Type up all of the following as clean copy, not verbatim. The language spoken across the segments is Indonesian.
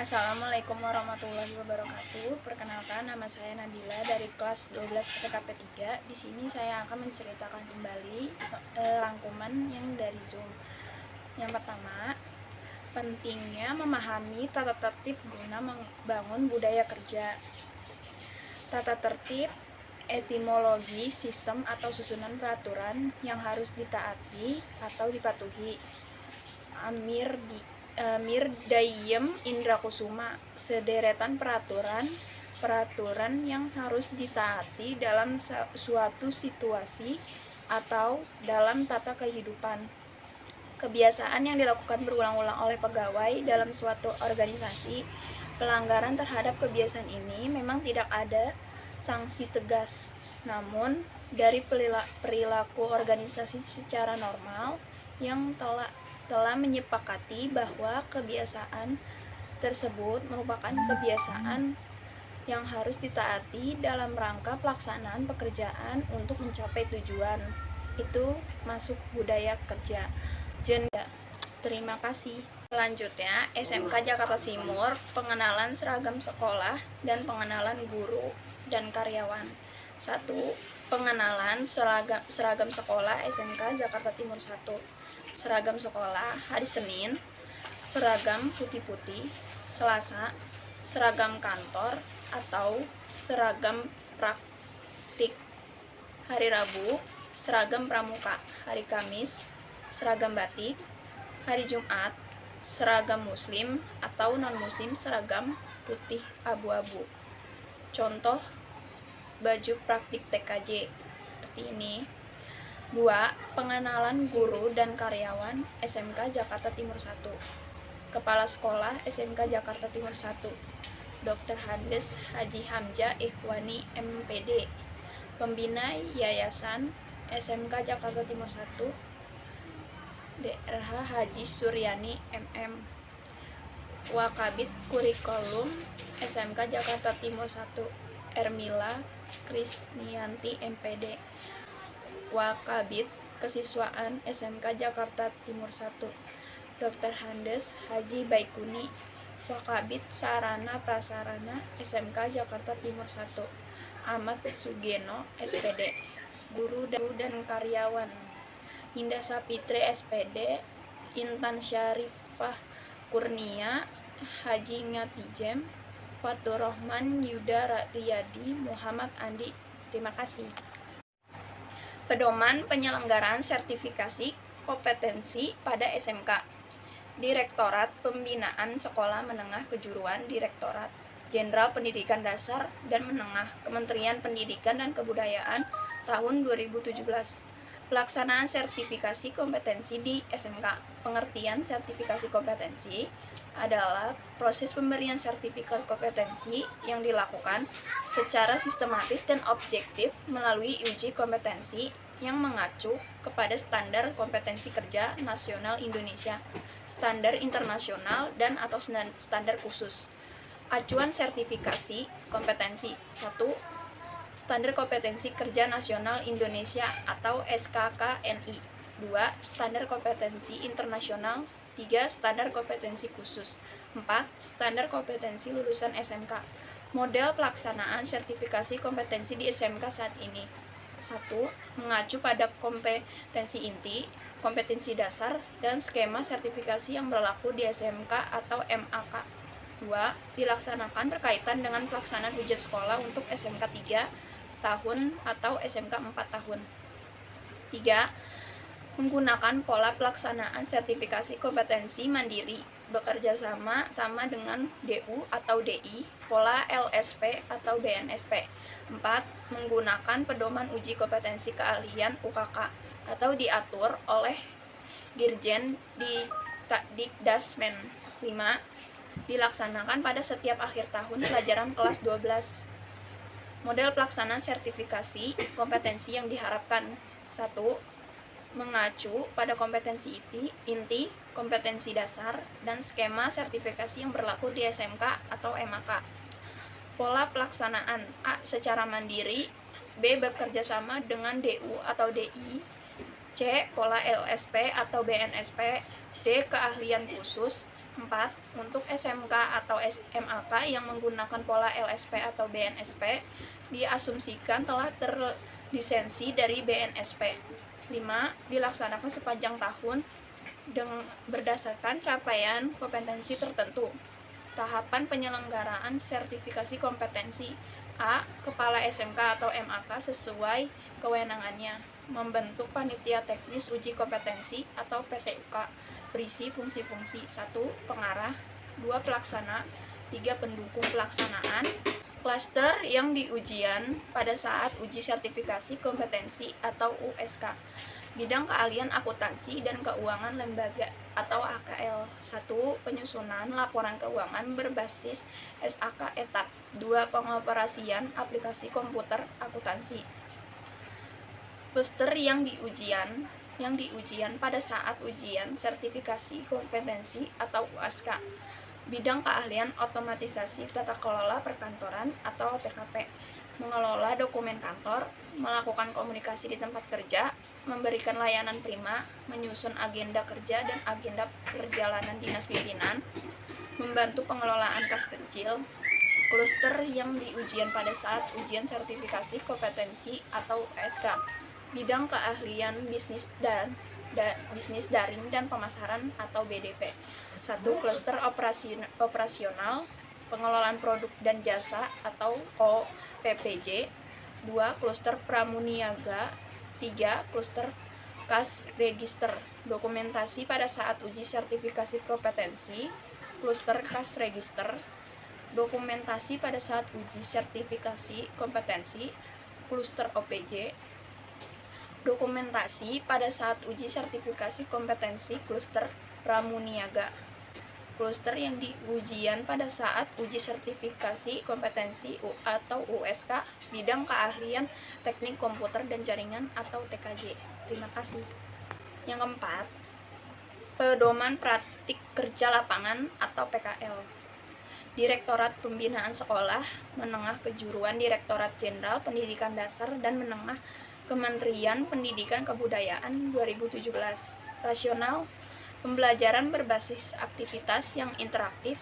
Assalamualaikum warahmatullahi wabarakatuh. Perkenalkan, nama saya Nabila dari kelas 12 PKP 3. Di sini saya akan menceritakan kembali rangkuman yang dari Zoom. Yang pertama, pentingnya memahami tata tertib guna membangun budaya kerja. Tata tertib, etimologi, sistem atau susunan peraturan yang harus ditaati atau dipatuhi. Amir Dayem Indrakusuma, sederetan peraturan yang harus ditaati dalam suatu situasi atau dalam tata kehidupan. Kebiasaan yang dilakukan berulang-ulang oleh pegawai dalam suatu organisasi. Pelanggaran terhadap kebiasaan ini memang tidak ada sanksi tegas, namun dari perilaku organisasi secara normal yang telah menyepakati bahwa kebiasaan tersebut merupakan kebiasaan yang harus ditaati dalam rangka pelaksanaan pekerjaan untuk mencapai tujuan. Itu masuk budaya kerja. Terima kasih. Selanjutnya, SMK Jakarta Timur, pengenalan seragam sekolah dan pengenalan guru dan karyawan. 1. Pengenalan seragam sekolah SMK Jakarta Timur 1. Seragam sekolah hari Senin, seragam putih-putih. Selasa, seragam kantor atau seragam praktik. Hari Rabu, seragam pramuka. Hari Kamis, seragam batik. Hari Jumat, seragam muslim atau non-muslim seragam putih abu-abu. Contoh baju praktik TKJ seperti ini. 2. Pengenalan guru dan karyawan SMK Jakarta Timur 1. Kepala Sekolah SMK Jakarta Timur 1, Dr. Handes Haji Hamzah Ikhwani MPD. Pembina Yayasan SMK Jakarta Timur 1, Dr. Haji Suryani MM. Wakabit Kurikulum SMK Jakarta Timur 1, Ermila Krisnianti MPD. Wakabit Kesiswaan SMK Jakarta Timur 1, Dr. Handes Haji Baikuni. Wakabit Sarana Prasarana SMK Jakarta Timur 1, Ahmad Sugeno SPD. Guru dan karyawan: Indah Sapitri SPD, Intan Syarifah Kurnia, Haji Ngatijem, Fatur Rahman Yuda Riyadi, Muhammad Andi. Terima kasih. Pedoman penyelenggaraan sertifikasi kompetensi pada SMK. Direktorat Pembinaan Sekolah Menengah Kejuruan, Direktorat Jenderal Pendidikan Dasar dan Menengah, Kementerian Pendidikan dan Kebudayaan, tahun 2017. Pelaksanaan sertifikasi kompetensi di SMK. Pengertian sertifikasi kompetensi adalah proses pemberian sertifikat kompetensi yang dilakukan secara sistematis dan objektif melalui uji kompetensi yang mengacu kepada standar kompetensi kerja nasional Indonesia, standar internasional dan atau standar khusus. Acuan sertifikasi kompetensi: 1. Standar kompetensi kerja nasional Indonesia atau SKKNI. 2. Standar kompetensi internasional. 3. Standar kompetensi khusus. 4. Standar kompetensi lulusan SMK. Model pelaksanaan sertifikasi kompetensi di SMK saat ini: 1. Mengacu pada kompetensi inti, kompetensi dasar, dan skema sertifikasi yang berlaku di SMK atau MAK. 2. Dilaksanakan berkaitan dengan pelaksanaan ujian sekolah untuk SMK 3 tahun atau SMK 4 tahun. 3. Menggunakan pola pelaksanaan sertifikasi kompetensi mandiri, bekerja sama dengan DU atau DI, pola LSP atau BNSP. 4. Menggunakan pedoman uji kompetensi keahlian UKK atau diatur oleh Dirjen Dikdasmen. 5. Dilaksanakan pada setiap akhir tahun pelajaran kelas 12. Model pelaksanaan sertifikasi kompetensi yang diharapkan: 1. Mengacu pada kompetensi inti, kompetensi dasar, dan skema sertifikasi yang berlaku di SMK atau MAK. Pola pelaksanaan: A. Secara mandiri. B. Bekerja sama dengan DU atau DI. C. Pola LSP atau BNSP. D. Keahlian khusus. 4. Untuk SMK atau SMAK yang menggunakan pola LSP atau BNSP diasumsikan telah terlisensi dari BNSP. 5. Dilaksanakan sepanjang tahun berdasarkan capaian kompetensi tertentu. Tahapan penyelenggaraan sertifikasi kompetensi. A. Kepala SMK atau MAK sesuai kewenangannya membentuk panitia teknis uji kompetensi atau PTUK berisi fungsi-fungsi: 1. Pengarah, 2. Pelaksana, 3. Pendukung pelaksanaan. Klaster yang diujian pada saat uji sertifikasi kompetensi atau USK. Bidang keahlian akuntansi dan keuangan lembaga atau AKL. 1. Penyusunan laporan keuangan berbasis SAK etap. 2. Pengoperasian aplikasi komputer akuntansi. Klaster yang diujian pada saat ujian sertifikasi kompetensi atau USK. Bidang keahlian otomatisasi tata kelola perkantoran atau TKP, mengelola dokumen kantor, melakukan komunikasi di tempat kerja, memberikan layanan prima, menyusun agenda kerja dan agenda perjalanan dinas pimpinan, membantu pengelolaan kas kecil. Klaster yang diujian pada saat ujian sertifikasi kompetensi atau USK. Bidang keahlian bisnis daring dan pemasaran atau BDP. 1. Klaster operasional, pengelolaan produk dan jasa atau OPPJ. 2. Klaster pramuniaga. 3. Klaster kas register, dokumentasi pada saat uji sertifikasi kompetensi. Klaster kas register, dokumentasi pada saat uji sertifikasi kompetensi. Klaster OPJ, dokumentasi pada saat uji sertifikasi kompetensi. Klaster pramuniaga. Klaster yang diujian pada saat uji sertifikasi kompetensi atau USK, bidang keahlian teknik komputer dan jaringan atau TKJ. Terima kasih. Yang keempat, pedoman praktik kerja lapangan atau PKL. Direktorat Pembinaan Sekolah Menengah Kejuruan Direktorat Jenderal Pendidikan Dasar dan Menengah Kementerian Pendidikan Kebudayaan 2017. Rasional pembelajaran berbasis aktivitas yang interaktif,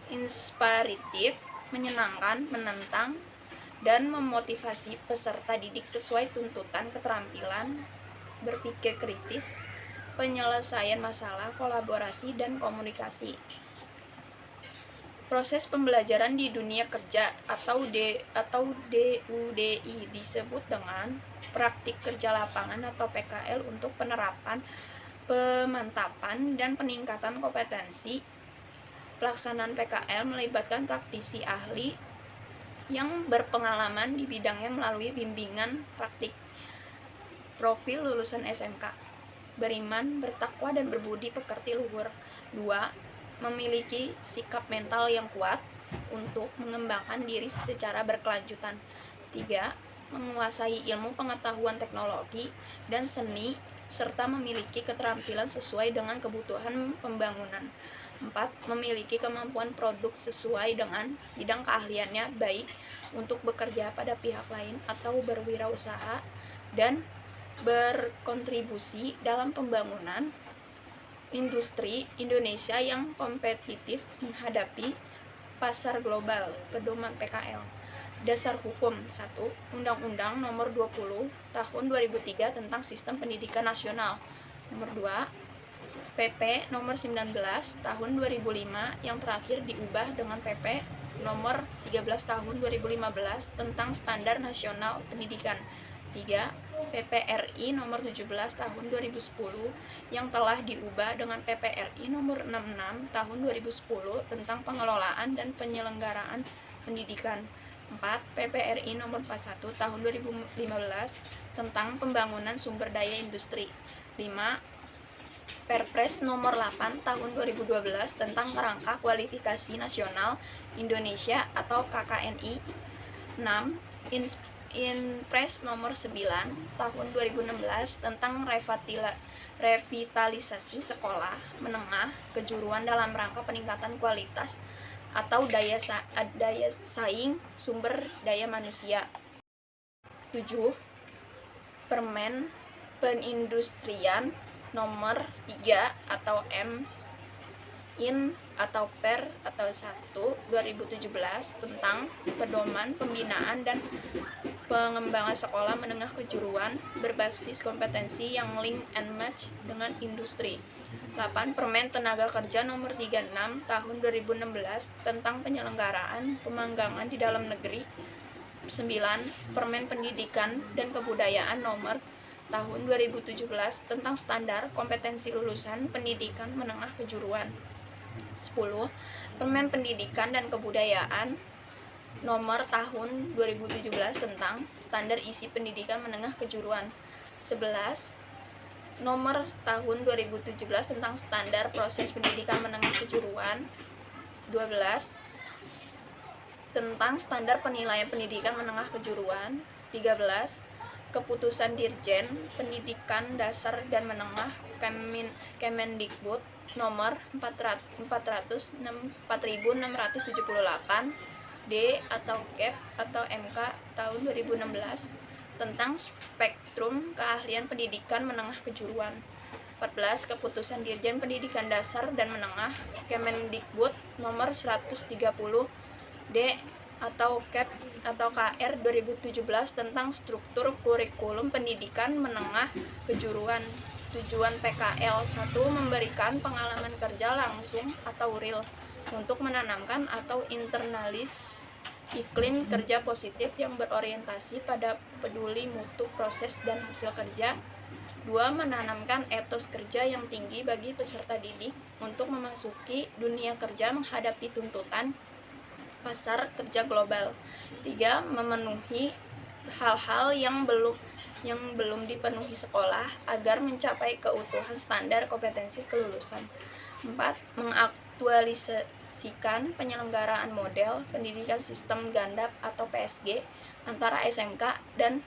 inspiratif, menyenangkan, menantang, dan memotivasi peserta didik sesuai tuntutan keterampilan berpikir kritis, penyelesaian masalah, kolaborasi, dan komunikasi. Proses pembelajaran di dunia kerja atau DUDI disebut dengan praktik kerja lapangan atau PKL untuk penerapan, pemantapan, dan peningkatan kompetensi. Pelaksanaan PKL melibatkan praktisi ahli yang berpengalaman di bidangnya melalui bimbingan praktik. Profil lulusan SMK: beriman, bertakwa, dan berbudi pekerti luhur. 2. Memiliki sikap mental yang kuat untuk mengembangkan diri secara berkelanjutan. 3. Menguasai ilmu pengetahuan teknologi dan seni serta memiliki keterampilan sesuai dengan kebutuhan pembangunan. 4. Memiliki kemampuan produk sesuai dengan bidang keahliannya, baik untuk bekerja pada pihak lain atau berwirausaha dan berkontribusi dalam pembangunan industri Indonesia yang kompetitif menghadapi pasar global. Pedoman PKL. Dasar hukum. 1. Undang-Undang Nomor 20 Tahun 2003 tentang Sistem Pendidikan Nasional. Nomor 2. PP Nomor 19 Tahun 2005 yang terakhir diubah dengan PP Nomor 13 Tahun 2015 tentang Standar Nasional Pendidikan. 3. PPRI Nomor 17 Tahun 2010 yang telah diubah dengan PPRI Nomor 66 Tahun 2010 tentang pengelolaan dan penyelenggaraan pendidikan. 4. PPRI Nomor 41 Tahun 2015 tentang pembangunan sumber daya industri. 5. Perpres Nomor 8 Tahun 2012 tentang Kerangka Kualifikasi Nasional Indonesia atau KKNI. 6. Inpres Nomor 9 Tahun 2016 tentang revitalisasi sekolah menengah kejuruan dalam rangka peningkatan kualitas atau daya saing sumber daya manusia. 7. Permen Perindustrian Nomor 3 atau In atau Per atau 1 2017 tentang pedoman pembinaan dan pengembangan sekolah menengah kejuruan berbasis kompetensi yang link and match dengan industri. 8. Permen Tenaga Kerja Nomor 36 Tahun 2016 tentang penyelenggaraan pemanggangan di dalam negeri. 9. Permen Pendidikan dan Kebudayaan Nomor Tahun 2017 tentang standar kompetensi lulusan pendidikan menengah kejuruan. 10. Permen Pendidikan dan Kebudayaan Nomor Tahun 2017 tentang standar isi pendidikan menengah kejuruan. 11. Nomor Tahun 2017 tentang standar proses pendidikan menengah kejuruan. 12. Tentang standar penilaian pendidikan menengah kejuruan. 13. Keputusan Dirjen Pendidikan Dasar dan Menengah Kemendikbud Nomor 4678 D atau KEP atau MK tahun 2016 tentang spektrum keahlian pendidikan menengah kejuruan. 14. Keputusan Dirjen Pendidikan Dasar dan Menengah Kemendikbud Nomor 130 D atau KEP atau KR 2017 tentang struktur kurikulum pendidikan menengah kejuruan. Tujuan PKL 1. Memberikan pengalaman kerja langsung atau real untuk menanamkan atau internalis iklim kerja positif yang berorientasi pada peduli mutu proses dan hasil kerja. 2. Menanamkan etos kerja yang tinggi bagi peserta didik untuk memasuki dunia kerja menghadapi tuntutan pasar kerja global. 3. Memenuhi hal-hal yang belum dipenuhi sekolah agar mencapai keutuhan standar kompetensi kelulusan. 4. Mengaktualisasikan penyelenggaraan model pendidikan sistem ganda atau PSG antara SMK dan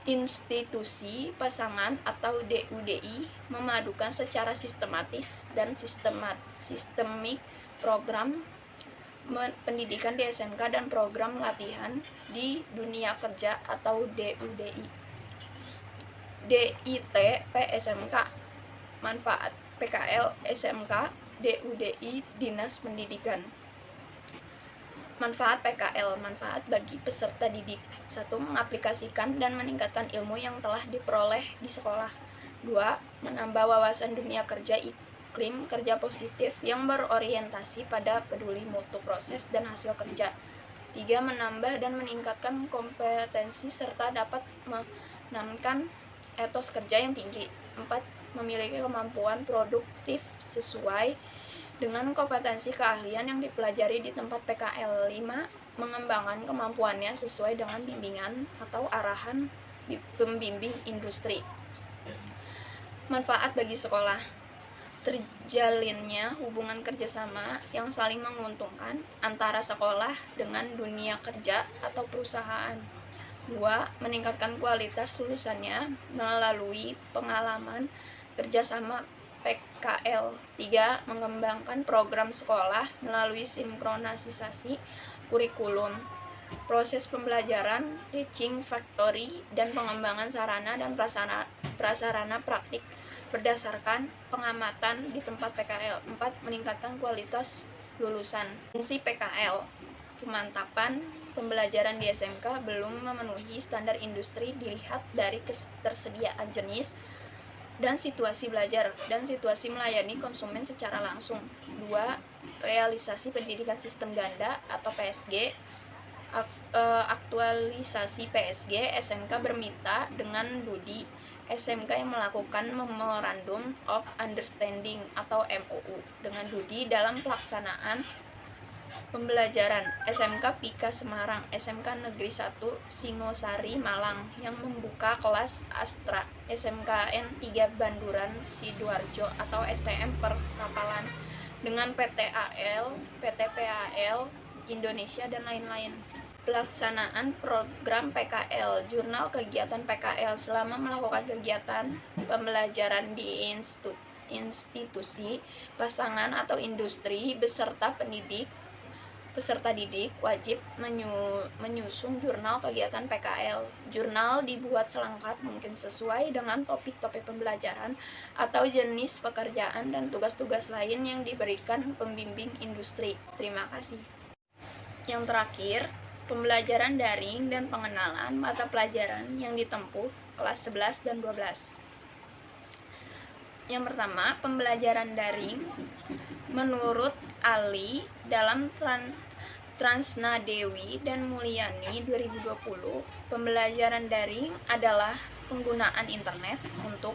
institusi pasangan atau DUDI, memadukan secara sistematis dan sistemik program pendidikan di SMK dan program latihan di dunia kerja atau DUDI. DIT PSMK. Manfaat PKL SMK DUDI Dinas Pendidikan. Manfaat PKL, manfaat bagi peserta didik. 1. Mengaplikasikan dan meningkatkan ilmu yang telah diperoleh di sekolah. 2. Menambah wawasan dunia kerja iklim kerja positif yang berorientasi pada peduli mutu proses dan hasil kerja. 3. Menambah dan meningkatkan kompetensi serta dapat menanamkan etos kerja yang tinggi. 4. Memiliki kemampuan produktif sesuai dengan kompetensi keahlian yang dipelajari di tempat PKL. 5. Mengembangkan kemampuannya sesuai dengan bimbingan atau arahan pembimbing industri. Manfaat bagi sekolah. Terjalinnya hubungan kerjasama yang saling menguntungkan antara sekolah dengan dunia kerja atau perusahaan. 2. Meningkatkan kualitas lulusannya melalui pengalaman kerjasama PKL. 3. Mengembangkan program sekolah melalui sinkronisasi kurikulum, proses pembelajaran, teaching factory, dan pengembangan sarana dan prasarana praktik berdasarkan pengamatan di tempat PKL. 4. Meningkatkan kualitas lulusan. Fungsi PKL. Pemantapan pembelajaran di SMK belum memenuhi standar industri dilihat dari ketersediaan jenis dan situasi belajar dan situasi melayani konsumen secara langsung. 2. Realisasi pendidikan sistem ganda atau PSG. Aktualisasi PSG, SMK bermitra dengan DUDI, SMK yang melakukan Memorandum of Understanding atau MOU dengan DUDI dalam pelaksanaan pembelajaran. SMK Pika Semarang, SMK Negeri 1 Singosari Malang yang membuka kelas Astra, SMKN 3 Banduran Sidoarjo atau STM Perkapalan dengan PTAL, PTPAL Indonesia dan lain-lain. Pelaksanaan program PKL. Jurnal kegiatan PKL selama melakukan kegiatan pembelajaran di institusi, pasangan atau industri beserta pendidik Peserta didik wajib menyusun jurnal kegiatan PKL. Jurnal dibuat selengkap mungkin sesuai dengan topik-topik pembelajaran atau jenis pekerjaan dan tugas-tugas lain yang diberikan pembimbing industri. Terima kasih. Yang terakhir, pembelajaran daring dan pengenalan mata pelajaran yang ditempuh kelas 11 dan 12. Yang pertama, pembelajaran daring. Menurut Ali dalam Transnadewi dan Mulyani 2020, pembelajaran daring adalah penggunaan internet untuk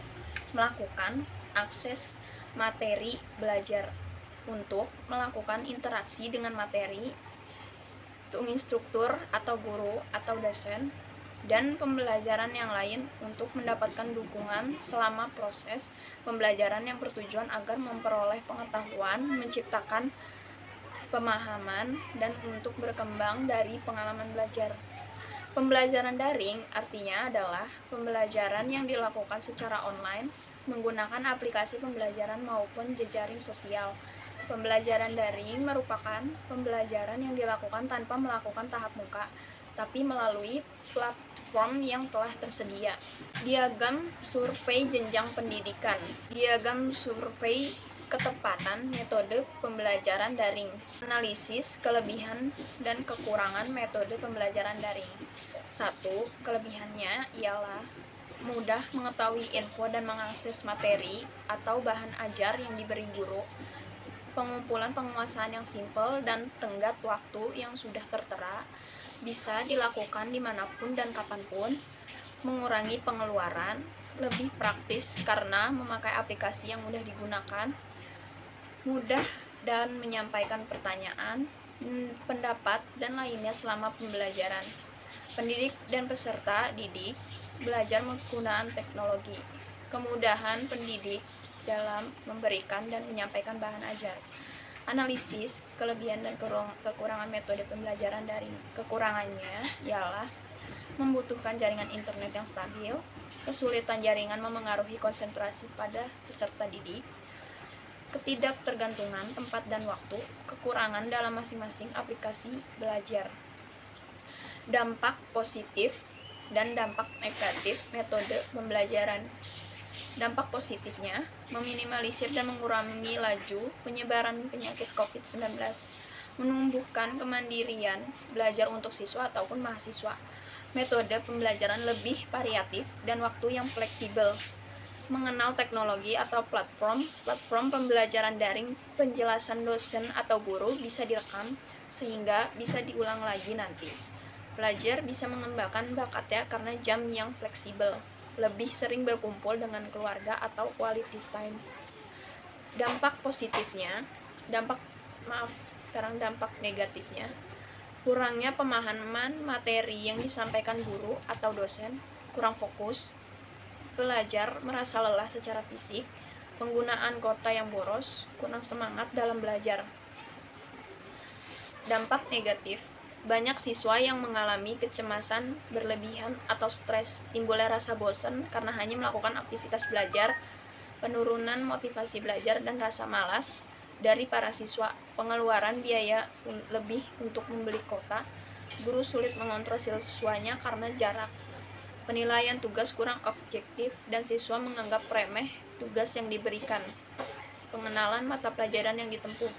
melakukan akses materi belajar, untuk melakukan interaksi dengan materi, instruktur atau guru atau dosen, dan pembelajaran yang lain untuk mendapatkan dukungan selama proses pembelajaran yang bertujuan agar memperoleh pengetahuan, menciptakan pemahaman, dan untuk berkembang dari pengalaman belajar. Pembelajaran daring artinya adalah pembelajaran yang dilakukan secara online menggunakan aplikasi pembelajaran maupun jejaring sosial. Pembelajaran daring merupakan pembelajaran yang dilakukan tanpa melakukan tatap muka, tapi melalui platform yang telah tersedia. Diagram survei jenjang pendidikan. Diagram survei ketepatan metode pembelajaran daring. Analisis kelebihan dan kekurangan metode pembelajaran daring. 1. Kelebihannya ialah mudah mengetahui info dan mengakses materi atau bahan ajar yang diberi guru. Pengumpulan penguasaan yang simpel dan tenggat waktu yang sudah tertera, bisa dilakukan dimanapun dan kapanpun. Mengurangi pengeluaran, lebih praktis karena memakai aplikasi yang mudah digunakan, mudah dan menyampaikan pertanyaan, pendapat, dan lainnya selama pembelajaran. Pendidik dan peserta didik belajar menggunakan teknologi. Kemudahan pendidik dalam memberikan dan menyampaikan bahan ajar. Analisis kelebihan dan kekurangan metode pembelajaran daring. Kekurangannya ialah membutuhkan jaringan internet yang stabil, kesulitan jaringan memengaruhi konsentrasi pada peserta didik, ketidaktergantungan tempat dan waktu, kekurangan dalam masing-masing aplikasi belajar. Dampak positif dan dampak negatif metode pembelajaran. Dampak positifnya, meminimalisir dan mengurangi laju penyebaran penyakit COVID-19, menumbuhkan kemandirian belajar untuk siswa ataupun mahasiswa. Metode pembelajaran lebih variatif dan waktu yang fleksibel. Mengenal teknologi atau platform pembelajaran daring, penjelasan dosen atau guru bisa direkam sehingga bisa diulang lagi nanti. Pelajar bisa mengembangkan bakatnya karena jam yang fleksibel, lebih sering berkumpul dengan keluarga atau quality time. Dampak positifnya, dampak negatifnya, kurangnya pemahaman materi yang disampaikan guru atau dosen, kurang fokus, pelajar merasa lelah secara fisik, penggunaan kuota yang boros, kurang semangat dalam belajar. Dampak negatif, banyak siswa yang mengalami kecemasan berlebihan atau stres, timbulnya rasa bosan karena hanya melakukan aktivitas belajar, penurunan motivasi belajar dan rasa malas dari para siswa, pengeluaran biaya lebih untuk membeli kuota, guru sulit mengontrol siswanya karena jarak, penilaian tugas kurang objektif dan siswa menganggap remeh tugas yang diberikan. Pengenalan mata pelajaran yang ditempuh.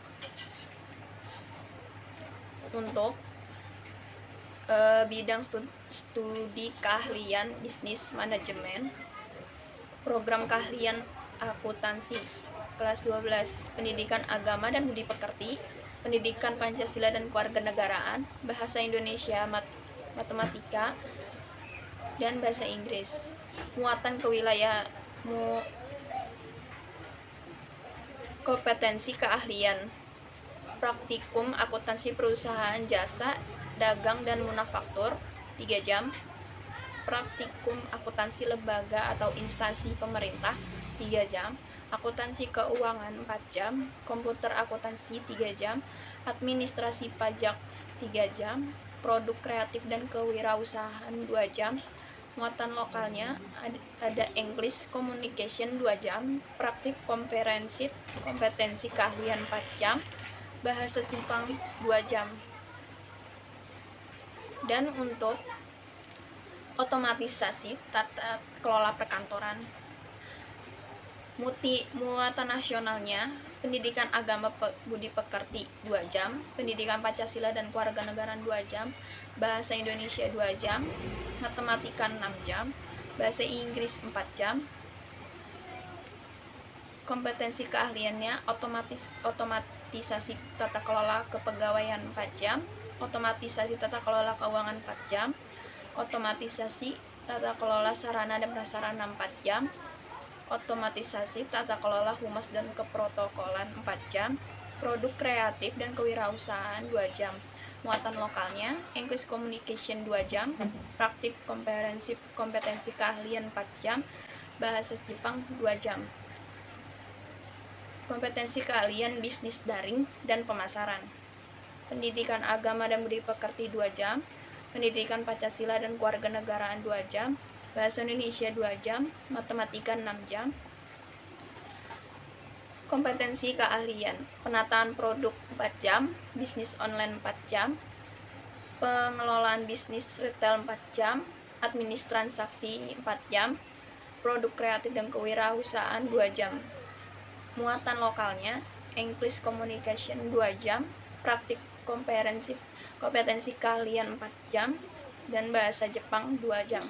Untuk bidang studi keahlian bisnis manajemen, program keahlian akuntansi kelas 12, pendidikan agama dan budi pekerti, pendidikan Pancasila dan kewarganegaraan, bahasa Indonesia, matematika, dan bahasa Inggris. Muatan kompetensi keahlian, praktikum akuntansi perusahaan jasa, dagang dan manufaktur 3 jam, praktikum akuntansi lembaga atau instansi pemerintah 3 jam, akuntansi keuangan 4 jam, komputer akuntansi 3 jam, administrasi pajak 3 jam, produk kreatif dan kewirausahaan 2 jam. Muatan lokalnya ada English Communication 2 jam, praktik komprehensif kompetensi keahlian 4 jam, bahasa Jepang 2 jam. Dan untuk otomatisasi tata kelola perkantoran, muatan nasionalnya pendidikan agama budi pekerti 2 jam, pendidikan Pancasila dan kewarganegaraan 2 jam, bahasa Indonesia 2 jam, matematika 6 jam, bahasa Inggris 4 jam. Kompetensi keahliannya otomatisasi tata kelola kepegawaian 4 jam, otomatisasi tata kelola keuangan 4 jam, otomatisasi tata kelola sarana dan prasarana 4 jam, otomatisasi tata kelola humas dan keprotokolan 4 jam, produk kreatif dan kewirausahaan 2 jam. Muatan lokalnya English Communication 2 jam, praktik komprehensif kompetensi keahlian 4 jam, bahasa Jepang 2 jam. Kompetensi keahlian bisnis daring dan pemasaran, pendidikan agama dan budi pekerti 2 jam, pendidikan Pancasila dan kewarganegaraan 2 jam, bahasa Indonesia 2 jam, matematika 6 jam. Kompetensi keahlian penataan produk 4 jam, bisnis online 4 jam, pengelolaan bisnis retail 4 jam, administrasi transaksi 4 jam, produk kreatif dan kewirausahaan 2 jam. Muatan lokalnya English Communication 2 jam, praktik komprehensif kompetensi keahlian 4 jam, dan bahasa Jepang 2 jam.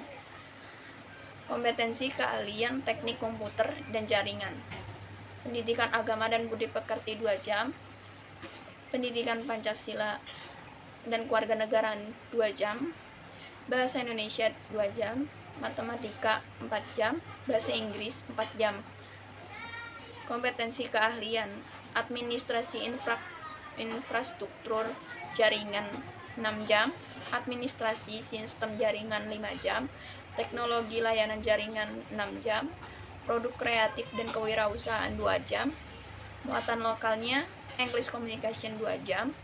Kompetensi keahlian teknik komputer dan jaringan, pendidikan agama dan budi pekerti 2 jam, pendidikan Pancasila dan kewarganegaraan 2 jam, bahasa Indonesia 2 jam, matematika 4 jam, bahasa Inggris 4 jam. Kompetensi keahlian administrasi infrastruktur jaringan 6 jam, administrasi sistem jaringan 5 jam, teknologi layanan jaringan 6 jam, produk kreatif dan kewirausahaan 2 jam. Muatan lokalnya English Communication 2 jam,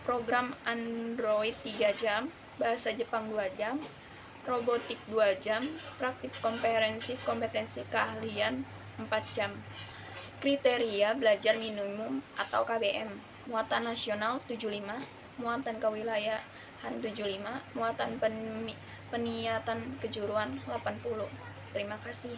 program Android 3 jam, bahasa Jepang 2 jam, robotik 2 jam, praktik komprehensif kompetensi keahlian 4 jam. Kriteria belajar minimum atau KBM, muatan nasional 75, muatan kewilayahan 75, muatan peniatan kejuruan 80. Terima kasih.